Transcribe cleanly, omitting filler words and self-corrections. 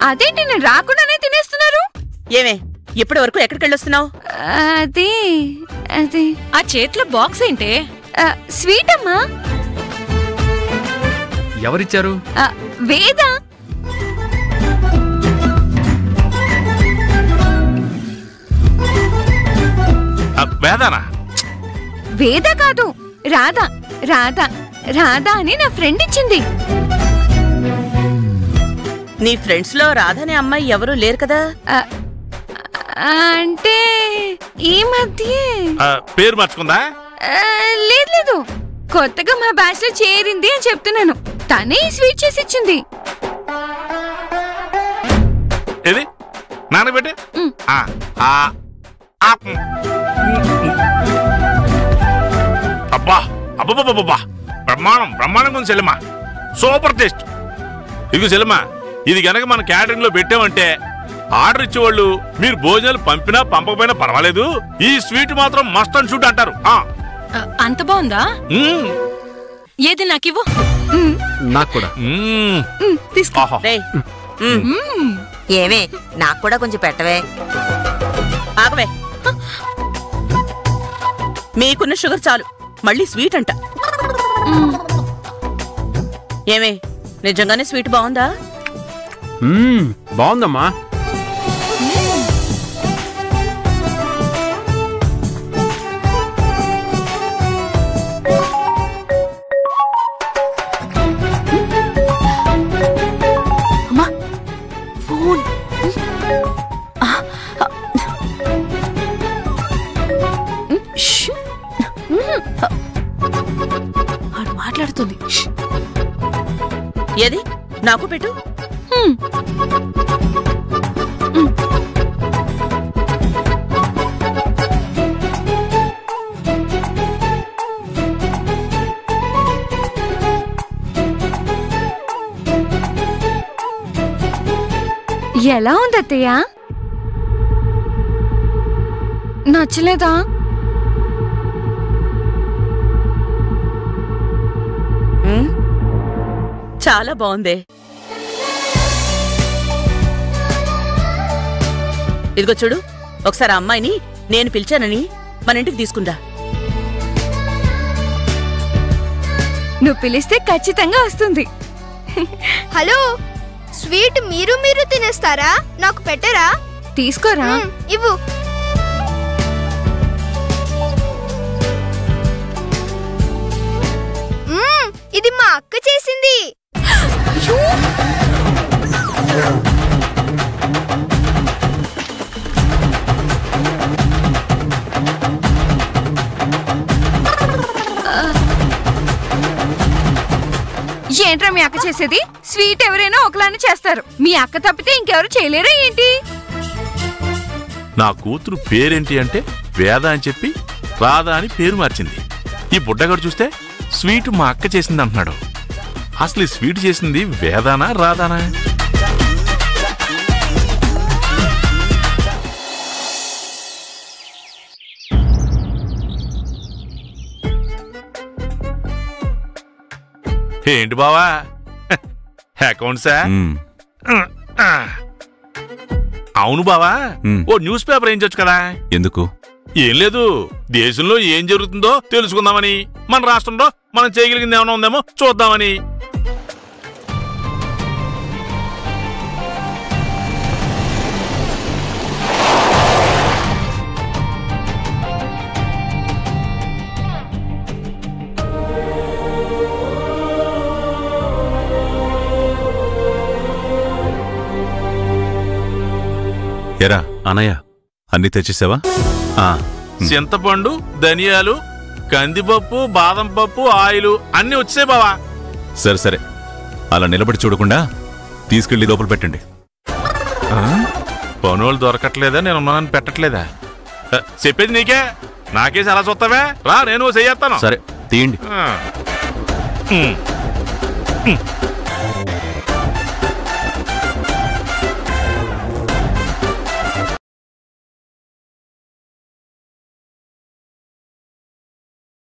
అదేంటి నేను రాకుండానే తినేస్తున్నారు? ఏమే ఇప్పటి వరకు ఎక్కడికెళ్ళొస్తున్నావు? అది ఆ చేతిలో బాక్స్ ఏంటే? స్వీట్ అమ్మా. ఎవరిచ్చారు? వేద. వేదానా? వేద కాదు, రాధా. రాధా రాధా అని నా ఫ్రెండ్ ఇచ్చింది. నీ ఫ్రెండ్స్ లో రాధనే అమ్మాయి ఎవరూ లేరు కదా? అంటే ఈ మధ్య పేరు మార్చుకుందా? లేదు, కొత్తగా మా బ్యాచ్ లో చేరింది అని చెప్తున్నాను. తనే ఈ స్వీట్ చేసి ఇచ్చింది. ఏది నానబెట్టి? అబ్బా అబ్బా బ్రహ్మాండం ఉంది చెల్లెమ్మా, సూపర్ టేస్ట్. ఇది చెల్లెమ్మా, ఇది గనక మన క్యాటరింగ్ లో పెట్టామంటే ఆర్డర్ ఇచ్చేవాళ్ళు మీరు భోజనాలు పంపినా పంపకపోయినా పర్వాలేదు, ఈ స్వీట్ మాత్రం మస్ట్ అండ్ షూట్ అంటారు. అంత బాగుందా? ఏది నాకివ్వు. నాకు కూడా. ఏమే నాకు కూడా కొంచెం పెట్టవే. ఆగవే, మీకున్న షుగర్ చాలు, మళ్ళీ స్వీట్ అంట. ఏమే నిజంగానే స్వీట్ బాగుందా? బాగుందమ్మా. మాట్లాడుతుంది. ఏది నాకు పెట్టు. ఎలా ఉంది అత్తయ్య? నచ్చలేదా? చాలా బాగుంది. ఇదిగో చూడు, ఒకసారి ఆ అమ్మాయిని నేను పిలిచానని మన ఇంటికి తీసుకుందా. నువ్వు పిలిస్తే ఖచ్చితంగా వస్తుంది. హలో, స్వీట్ మీరు తినేస్తారా? నాకు పెట్టరా? తీసుకోరా. ఇవ్వు. ఇది మా అక్క చేసింది. ఏంట్రా మీ అక్క చేసేది? స్వీట్ ఎవరైనా ఒకలానే చేస్తారు, మీ అక్క తప్పితే ఇంకెవరు చేయలేరా ఏంటి? నా కూతురు పేరేంటి అంటే వేద అని చెప్పి రాధా అని పేరు మార్చింది. ఈ బుడ్డగాడు చూస్తే స్వీట్ మా అక్క చేసింది అంటున్నాడు. అసలు ఈ స్వీట్ చేసింది వేదానా రాధానా? ఏంటి బావా అకౌంట్సా? అవును బావా, ఓ న్యూస్ పేపర్ వేయించొచ్చు కదా. ఎందుకు? ఏం లేదు, దేశంలో ఏం జరుగుతుందో తెలుసుకుందామని, మన రాష్ట్రంలో మనం చేయగలిగింది ఏమైనా ఉందేమో చూద్దామని. ఎరా అన్నయ్య, అన్ని తెచ్చేసావా? చింతపండు, ధనియాలు, కందిపప్పు, బాదం పప్పు, ఆయిల్ అన్ని వచ్చాయి బావా. సరే సరే, అలా నిలబడి చూడకుండా తీసుకెళ్లి లోపల పెట్టండి. పనులు దొరకట్లేదా? నేనున్నానని పెట్టట్లేదా? చెప్పేది నీకే, నాకేసి అలా చూస్తావే? రా, నేను చేస్తాను. సరే తీయండి.